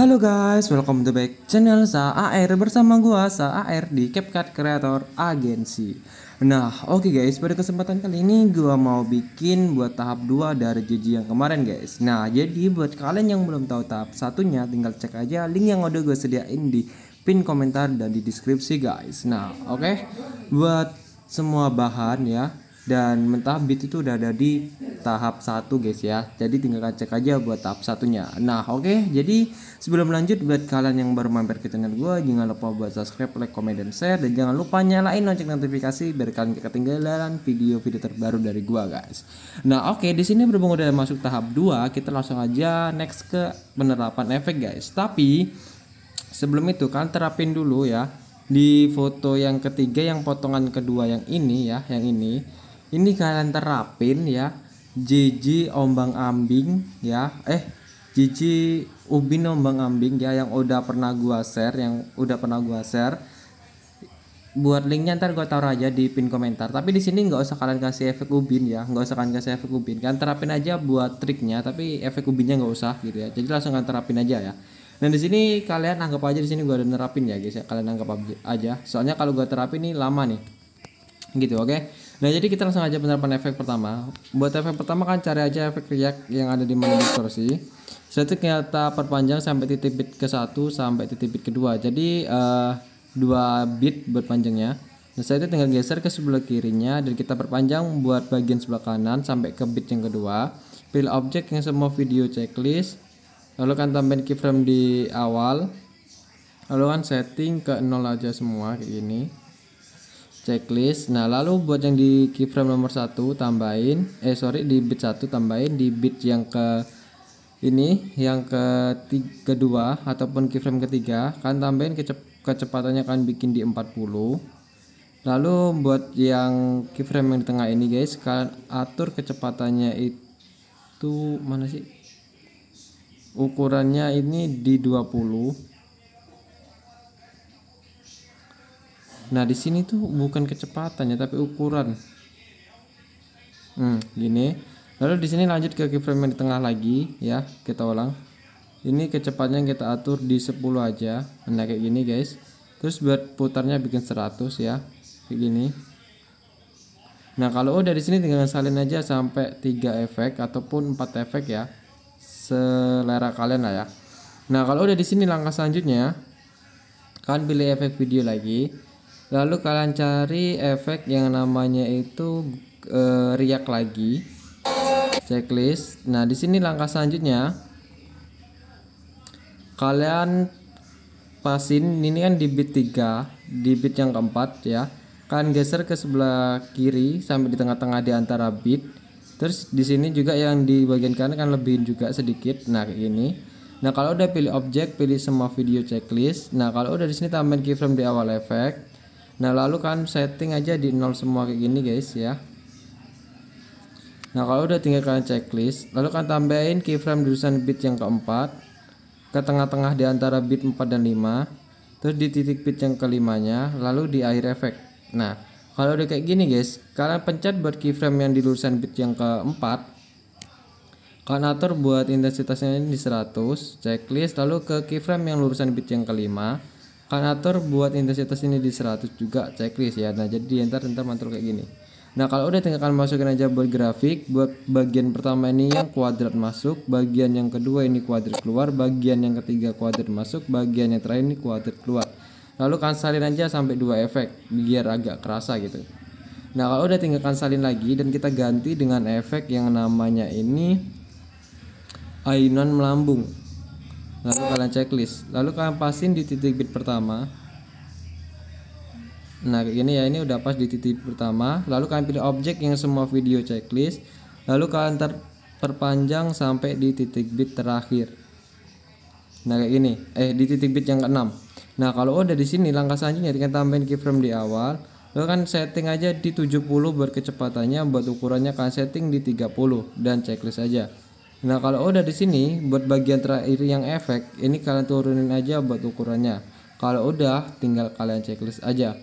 Halo guys, welcome to back channel SAAR bersama gua SAAR di CapCut Creator Agency. Nah, oke guys, pada kesempatan kali ini gua mau bikin buat tahap 2 dari JJ yang kemarin guys. Nah, jadi buat kalian yang belum tahu tahap satunya, tinggal cek aja link yang udah gue sediain di pin komentar dan di deskripsi guys. Nah, oke, buat semua bahan ya dan mentah beat itu udah ada di tahap 1 guys ya. Jadi tinggal cek aja buat tahap satunya. Nah, oke, jadi sebelum lanjut buat kalian yang baru mampir ke channel gue, jangan lupa buat subscribe, like, komen, dan share, dan jangan lupa nyalain lonceng notifikasi biar kalian gak ketinggalan video-video terbaru dari gue guys. Nah, oke, di sini berhubung udah masuk tahap 2, kita langsung aja next ke penerapan efek guys. Tapi sebelum itu kalian terapin dulu ya di foto yang ketiga, yang potongan kedua yang ini ya, yang ini kalian terapin ya JJ ombang ambing ya, JJ ubin ombang ambing ya, yang udah pernah gua share, buat linknya ntar gua taruh aja di pin komentar. Tapi di sini nggak usah kalian kasih efek ubin ya, nggak usah kalian kasih efek ubin, kan terapin aja buat triknya, tapi efek ubinnya nggak usah gitu ya. Jadi langsung kalian terapin aja ya. Nah, di sini kalian anggap aja di sini gua udah nerapin ya guys ya, kalian anggap aja. Soalnya kalau gua terapin ini lama nih. Gitu, oke. Nah, jadi kita langsung aja penerapan efek pertama. Buat efek pertama kan cari aja efek riak yang ada di menu distorsi. Setelah itu kita perpanjang sampai titik bit ke-1 sampai titik bit kedua. Jadi 2 bit buat panjangnya. Nah, setelah itu tinggal geser ke sebelah kirinya dan kita perpanjang buat bagian sebelah kanan sampai ke bit yang kedua. Pilih objek yang semua video checklist. Lalu kan tambahin keyframe di awal. Lalu kan setting ke 0 aja semua kayak gini. Checklist. Nah, lalu buat yang di keyframe nomor 1 tambahin di bit 1 tambahin di bit yang ke ini, yang kedua ataupun keyframe ketiga kan tambahin kecepatannya kan bikin di 40. Lalu buat yang keyframe yang di tengah ini guys, kalian atur kecepatannya itu mana sih? Ukurannya ini di 20. Nah, di sini tuh bukan kecepatannya tapi ukuran. Gini. Lalu di sini lanjut ke keyframe yang di tengah lagi ya, kita ulang. Ini kecepatannya kita atur di 10 aja. Nah, kayak gini guys. Terus buat putarnya bikin 100 ya. Kayak gini. Nah, kalau udah di sini tinggal salin aja sampai 3 efek ataupun 4 efek ya. Selera kalian lah ya. Nah, kalau udah di sini langkah selanjutnya kalian pilih efek video lagi. Lalu kalian cari efek yang namanya itu riak lagi, checklist. Nah, di sini langkah selanjutnya kalian pasin ini kan di bit 3, di bit yang keempat ya. Kalian geser ke sebelah kiri sampai di tengah-tengah di antara bit. Terus di sini juga yang di bagian kanan kan lebihin juga sedikit. Nah, kayak gini. Nah, kalau udah pilih objek, pilih semua video checklist. Nah, kalau udah di sini tambahin keyframe di awal efek. Nah, lalu kan setting aja di 0 semua kayak gini guys ya. Nah, kalau udah tinggal kalian checklist, lalu kan tambahin keyframe jurusan bit yang keempat ke tengah-tengah di antara bit 4 dan 5, terus di titik bit yang kelimanya, lalu di akhir efek. Nah, kalau udah kayak gini guys, kalian pencet buat keyframe yang di lurusan bit yang keempat, kalian atur buat intensitasnya ini di 100, checklist, lalu ke keyframe yang lurusan bit yang kelima, kalian atur buat intensitas ini di 100 juga, checklist ya. Nah, jadi ntar mantul kayak gini. Nah, kalau udah tinggal kalian masukin aja buat grafik. Buat bagian pertama ini yang kuadrat masuk, bagian yang kedua ini kuadrat keluar, bagian yang ketiga kuadrat masuk, bagian yang terakhir ini kuadrat keluar. Lalu kalian salin aja sampai 2 efek biar agak kerasa gitu. Nah, kalau udah tinggal kalian salin lagi dan kita ganti dengan efek yang namanya ini ayunan melambung. Lalu kalian checklist, lalu kalian pasin di titik bit pertama. Nah, kayak gini ya, ini udah pas di titik pertama. Lalu kalian pilih objek yang semua video checklist, lalu kalian perpanjang sampai di titik bit terakhir. Nah, kayak gini, di titik bit yang ke-6. Nah, kalau udah di sini langkah selanjutnya kita tambahin keyframe di awal. Lalu kan setting aja di 70 buat kecepatannya, buat ukurannya kalian setting di 30 dan checklist aja. Nah, kalau udah di sini buat bagian terakhir yang efek ini kalian turunin aja buat ukurannya. Kalau udah tinggal kalian checklist aja.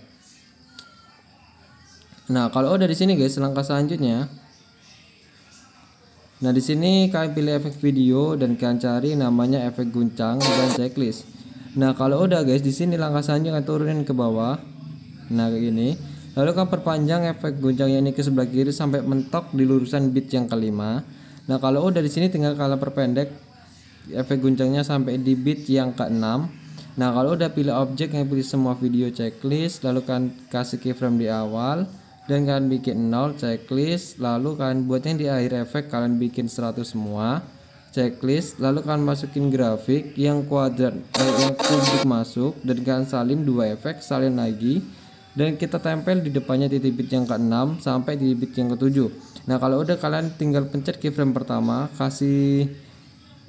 Nah, kalau udah di sini guys, langkah selanjutnya Nah, di sini kalian pilih efek video dan kalian cari namanya efek guncang dan checklist. Nah, kalau udah guys, di sini langkah selanjutnya kalian turunin ke bawah. Nah, kayak gini. Lalu kalian perpanjang efek guncangnya ini ke sebelah kiri sampai mentok di lurusan bit yang kelima. Nah, kalau udah di sini tinggal kalian perpendek efek guncangnya sampai di bit yang ke-6. Nah, kalau udah pilih objek yang pilih semua video checklist, lalu kalian kasih keyframe di awal dan kalian bikin 0 checklist, lalu kalian buatnya di akhir efek kalian bikin 100 semua checklist, lalu kalian masukin grafik yang kuadrat yang kubik masuk dan kalian salin 2 efek, salin lagi dan kita tempel di depannya titik bit yang ke-6 sampai di bit yang ke-7. Nah, kalau udah kalian tinggal pencet keyframe pertama, kasih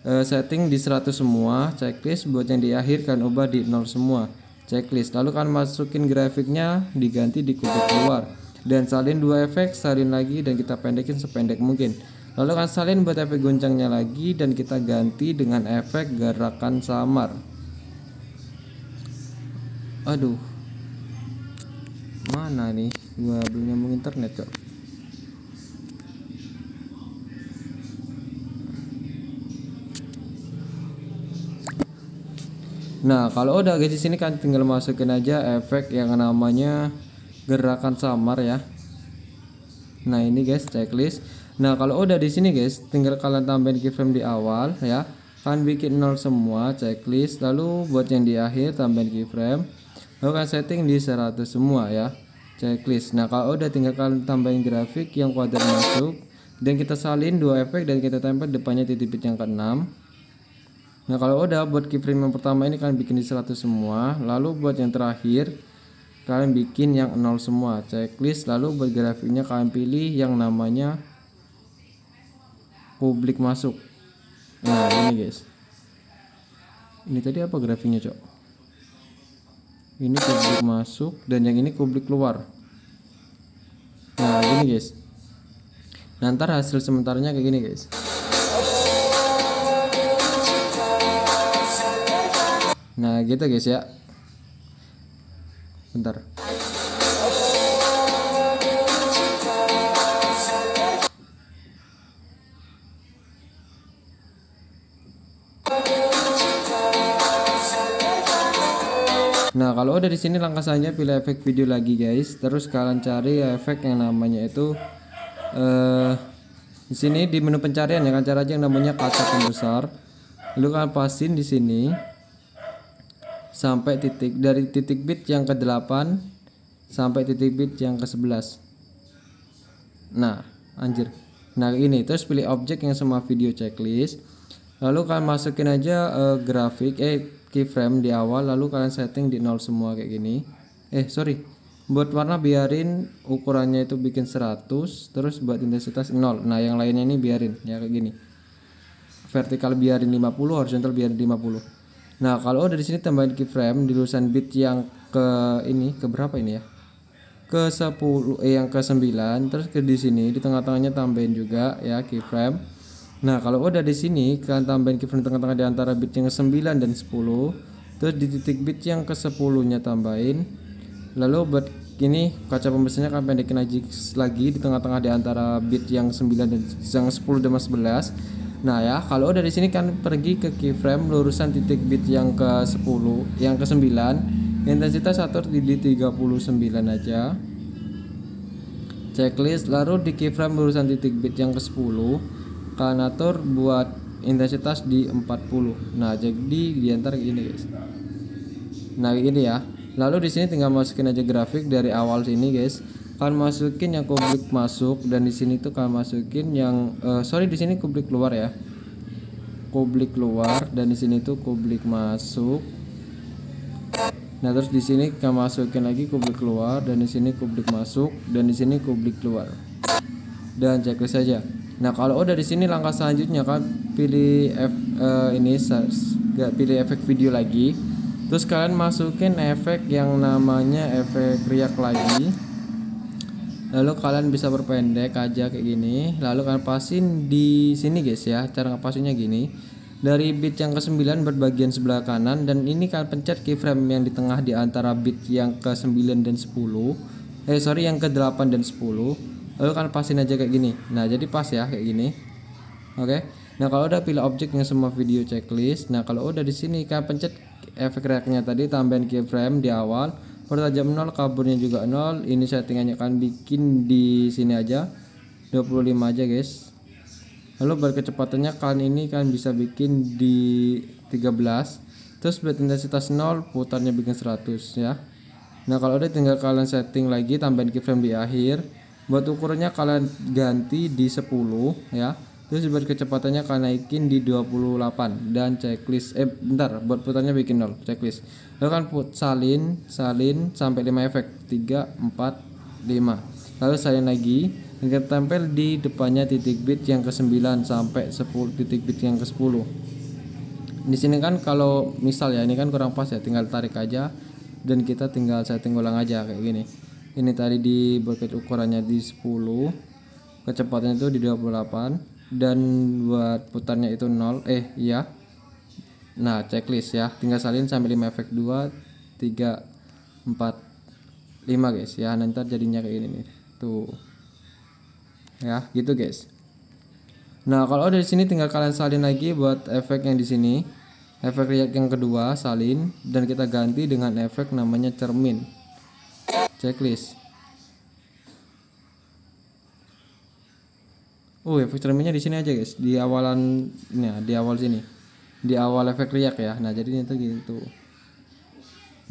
setting di 100 semua checklist, buat yang di akhir kalian ubah di 0 semua checklist, lalu kalian masukin grafiknya diganti di kubik keluar dan salin 2 efek, salin lagi dan kita pendekin sependek mungkin, lalu kalian salin buat efek goncangnya lagi dan kita ganti dengan efek gerakan samar. Aduh, mana nih, gua belum nyambung internet kok. Nah, kalau udah guys, di sini kan tinggal masukin aja efek yang namanya gerakan samar ya. Nah, ini guys checklist. Nah, kalau udah di sini guys, tinggal kalian tambahin keyframe di awal ya. Kalian bikin 0 semua checklist, lalu buat yang di akhir tambahin keyframe. Lalu kalian setting di 100 semua ya checklist. Nah, kalau udah tinggal kalian tambahin grafik yang kuadrat masuk dan kita salin 2 efek dan kita tempel depannya titik bit yang ke-6. Nah, kalau udah buat keyframe yang pertama ini kalian bikin di 100 semua, lalu buat yang terakhir kalian bikin yang 0 semua checklist, lalu buat grafiknya kalian pilih yang namanya publik masuk. Nah, ini guys, ini tadi apa grafiknya cok, ini publik masuk dan yang ini publik keluar. Nah, gini guys, nah ntar hasil sementaranya kayak gini guys. Nah, gitu guys ya. Bentar. Nah, kalau udah di sini langkah selanjutnya pilih efek video lagi guys. Terus kalian cari efek yang namanya itu di sini di menu pencarian ya, kan cara aja yang namanya kaca pembesar. Lalu kalian pasin di sini sampai titik, dari titik bit yang ke-8 sampai titik bit yang ke-11. Nah, anjir. Nah, ini terus pilih objek yang semua video checklist. Lalu kalian masukin aja grafik keyframe di awal, lalu kalian setting di 0 semua kayak gini. Sorry. Buat warna biarin ukurannya itu bikin 100, terus buat intensitas 0. Nah, yang lainnya ini biarin ya kayak gini. Vertikal biarin 50, horizontal biarin 50. Nah, kalau udah di sini tambahin keyframe di lulusan bit yang ke ini, ke berapa ini ya? Ke 10, yang ke 9, terus ke di sini di tengah-tengahnya tambahin juga ya keyframe. Nah, kalau udah di sini kalian tambahin keyframe tengah-tengah di antara bit yang ke 9 dan 10. Terus di titik bit yang ke 10-nya tambahin. Lalu buat gini kaca pembesarnya kalian pendekin lagi di tengah-tengah di antara bit yang 9 dan yang 10 dan 11. Nah ya, kalau udah di sini kan pergi ke keyframe lurusan titik bit yang ke 10, yang ke 9, intensitas atur di 39 aja. Checklist, lalu di keyframe lurusan titik bit yang ke 10, kalian atur buat intensitas di 40. Nah, jadi di antara gini guys. Nah, ini ya. Lalu di sini tinggal masukin aja grafik dari awal sini guys. Kalian masukin yang publik masuk dan di sini tuh kalian masukin yang di sini publik keluar ya. Publik keluar dan di sini tuh publik masuk. Nah, terus di sini kalian masukin lagi publik keluar dan di sini publik masuk dan di sini publik keluar. Dan checklist saja. Nah, kalau udah di sini langkah selanjutnya kan pilih pilih efek video lagi. Terus kalian masukin efek yang namanya efek riak lagi. Lalu kalian bisa perpendek aja kayak gini. Lalu kalian pasin di sini guys ya. Cara ngepasinnya gini. Dari bit yang ke-9 berbagian sebelah kanan dan ini kalian pencet keyframe yang di tengah di antara bit yang ke-9 dan 10. Yang ke-8 dan 10. Lalu kalian pasin aja kayak gini. Nah, jadi pas ya kayak gini. Oke. Nah, kalau udah pilih objek yang semua video checklist. Nah, kalau udah di sini kan pencet efek react-nya tadi, tambahin keyframe di awal, pertajam 0, kaburnya juga 0. Ini settingannya kan bikin di sini aja 25 aja, guys. Lalu buat kecepatannya kalian ini kan bisa bikin di 13. Terus buat intensitas 0, putarnya bikin 100 ya. Nah, kalau udah tinggal kalian setting lagi, tambahin keyframe di akhir. Buat ukurannya kalian ganti di 10 ya. Terus buat kecepatannya kalian naikin di 28 dan checklist bentar, buat putarnya bikin 0 checklist. Lalu kan salin sampai 5 efek 3 4 5. Lalu salin lagi dan kita tempel di depannya titik bit yang ke-9 sampai 10 titik bit yang ke-10. Di sini kan kalau misal ya ini kan kurang pas ya, tinggal tarik aja dan kita tinggal setting ulang aja kayak gini. Ini tadi di bucket ukurannya di 10, kecepatannya itu di 28 dan buat putarnya itu 0 iya. Nah, checklist ya, tinggal salin sampai 5 efek 2 3 4 5 guys ya. Nanti jadinya kayak gini nih. Tuh. Ya, gitu guys. Nah, kalau dari sini tinggal kalian salin lagi buat efek yang di sini. Efek react yang kedua salin dan kita ganti dengan efek namanya cermin. Checklist. Efek cerminnya di sini aja guys, di awalan ini ya, di awal sini. Di awal efek react ya. Nah, jadi itu gitu.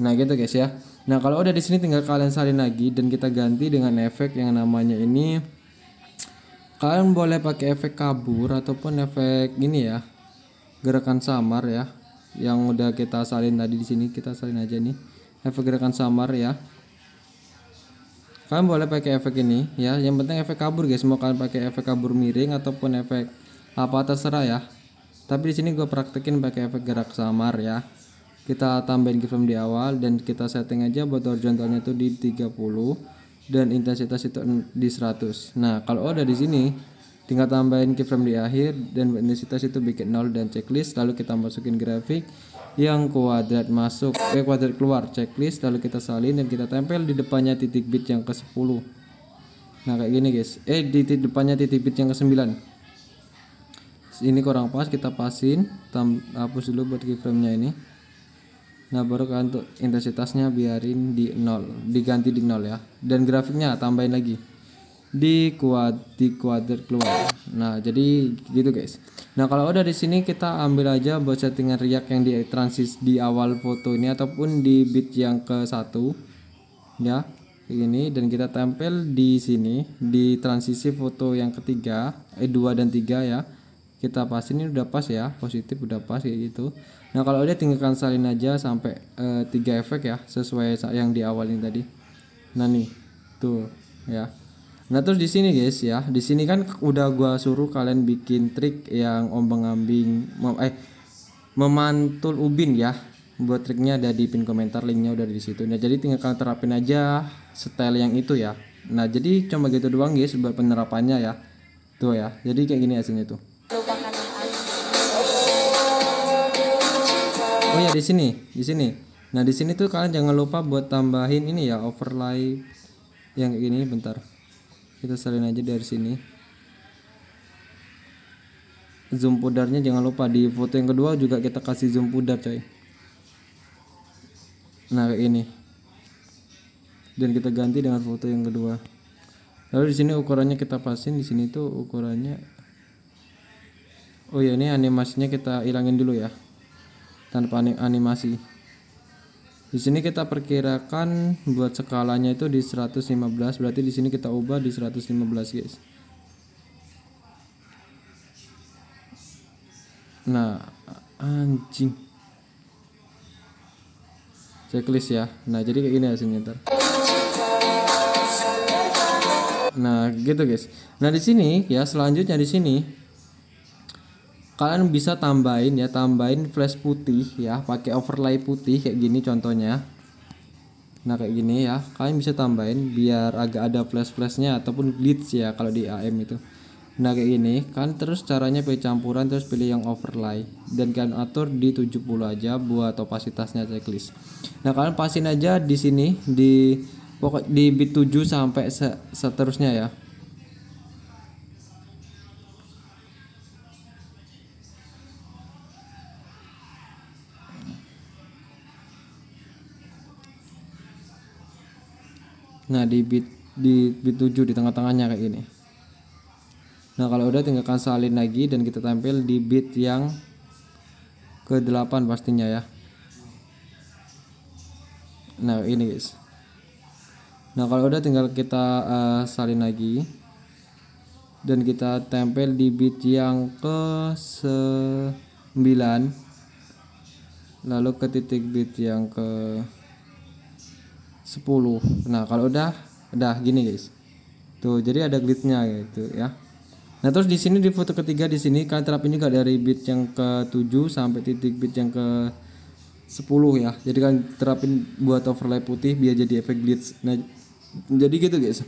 Nah, gitu guys ya. Nah, kalau udah di sini tinggal kalian salin lagi dan kita ganti dengan efek yang namanya ini. Kalian boleh pakai efek kabur ataupun efek gini ya, gerakan samar ya, yang udah kita salin tadi. Di sini kita salin aja nih efek gerakan samar ya. Kalian boleh pakai efek ini ya, yang penting efek kabur guys. Mau kalian pakai efek kabur miring ataupun efek apa terserah ya, tapi di sini gue praktekin pakai efek gerak samar ya. Kita tambahin keyframe di awal dan kita setting aja buat horizontalnya itu di 30 dan intensitas itu di 100. Nah, kalau udah di sini tinggal tambahin keyframe di akhir dan intensitas itu bikin 0 dan checklist. Lalu kita masukin grafik yang kuadrat masuk kuadrat keluar checklist. Lalu kita salin dan kita tempel di depannya titik bit yang ke-10. Nah, kayak gini guys. Di depannya titik bit yang ke-9. Ini kurang pas, kita pasin, hapus dulu buat keyframe-nya ini. Nah, baru kan untuk intensitasnya biarin di 0, diganti di 0 ya. Dan grafiknya tambahin lagi di kuadrat keluar. Nah, jadi gitu guys. Nah, kalau udah di sini kita ambil aja buat settingan react yang di transis di awal foto ini ataupun di bit yang ke-1 ya. Kayak gini, dan kita tempel di sini di transisi foto yang ketiga 2 dan 3 ya. Kita pasin, ini udah pas ya, positif udah pas kayak gitu. Nah, kalau udah tinggalkan salin aja sampai 3 efek ya, sesuai yang di awal ini tadi. Nah, nih tuh ya. Nah, terus di sini guys ya, di sini kan udah gua suruh kalian bikin trik yang ombang-ambing memantul ubin ya. Buat triknya ada di pin komentar, linknya udah di situ. Nah, jadi tinggal kalian terapin aja style yang itu ya. Nah, jadi cuma gitu doang guys buat penerapannya ya. Tuh ya. Jadi kayak gini hasilnya tuh. Oh ya, di sini. Nah, di sini tuh kalian jangan lupa buat tambahin ini ya, overlay yang kayak gini. Bentar, kita salin aja dari sini. Zoom pudarnya jangan lupa di foto yang kedua juga kita kasih zoom pudar coy. Nah, kayak ini. Dan kita ganti dengan foto yang kedua. Lalu di sini ukurannya kita pasin, di sini tuh ukurannya. Oh ya, ini animasinya kita hilangin dulu ya. Tanpa animasi. Di sini kita perkirakan buat skalanya itu di 115, berarti di sini kita ubah di 115 guys. Nah, anjing. Checklist ya. Nah, jadi kayak gini hasilnya ntar. Nah, gitu guys. Nah, di sini ya, selanjutnya di sini kalian bisa tambahin flash putih ya, pakai overlay putih kayak gini contohnya. Nah, kayak gini ya, kalian bisa tambahin biar agak ada flash-flashnya ataupun glitch ya kalau di AM itu. Nah, kayak gini kan, terus caranya pilih campuran, terus pilih yang overlay dan kalian atur di 70 aja buat opasitasnya checklist. Nah, kalian pasin aja di sini di pokok di bit 7 sampai seterusnya ya. Nah di bit 7 di tengah-tengahnya kayak gini. Nah kalau udah tinggal kan salin lagi dan kita tempel di bit yang ke-8 pastinya ya. Nah ini guys. Nah kalau udah tinggal kita salin lagi dan kita tempel di bit yang ke-9, lalu ke titik bit yang ke-10. Nah kalau udah gini guys. Tuh jadi ada glitchnya gitu ya. Nah terus di sini di foto ketiga di sini kalian terapin juga dari bit yang ke-7 sampai titik bit yang ke-10 ya. Jadi kan terapin buat overlay putih biar jadi efek glitch. Nah jadi gitu guys.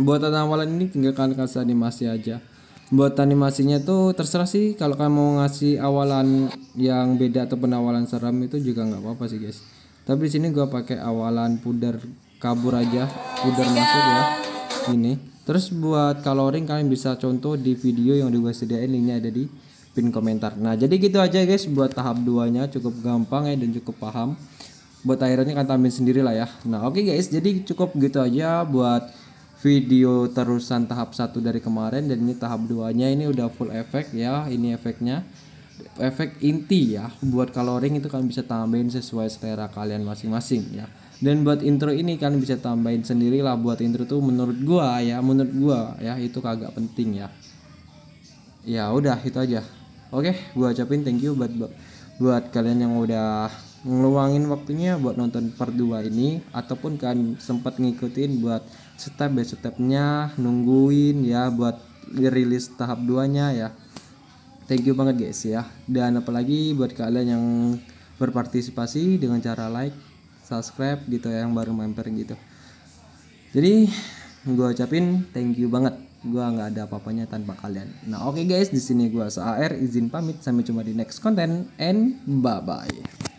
Buat awalan ini tinggal kalian kasih animasi aja. Buat animasinya tuh terserah sih, kalau kalian mau ngasih awalan yang beda atau penawalan seram itu juga nggak apa-apa sih guys. Tapi di sini gua pakai awalan pudar kabur aja, pudar masuk ya. Ini. Terus buat coloring kalian bisa contoh di video yang udah gue sediain, linknya ada di pin komentar. Nah jadi gitu aja guys buat tahap 2-nya, cukup gampang ya dan cukup paham. Buat akhirnya kan tambahin sendiri lah ya. Nah oke guys, jadi cukup gitu aja buat video terusan tahap 1 dari kemarin, dan ini tahap 2-nya ini udah full efek ya. Ini efeknya, efek inti ya. Buat coloring itu kalian bisa tambahin sesuai selera kalian masing-masing ya. Dan buat intro ini kalian bisa tambahin sendiri lah. Buat intro tuh menurut gua ya itu kagak penting ya. Ya udah itu aja. Oke, gua ucapin thank you buat kalian yang udah ngeluangin waktunya buat nonton part 2 ini, ataupun kan sempat ngikutin buat step by stepnya, nungguin ya buat rilis tahap 2-nya ya. Thank you banget guys ya. Dan apalagi buat kalian yang berpartisipasi dengan cara like, subscribe gitu ya, yang baru mampir gitu. Jadi gue ucapin thank you banget. Gue nggak ada apa-apanya tanpa kalian. Nah oke guys, di sini gue SAR izin pamit, sampai jumpa di next content and bye bye.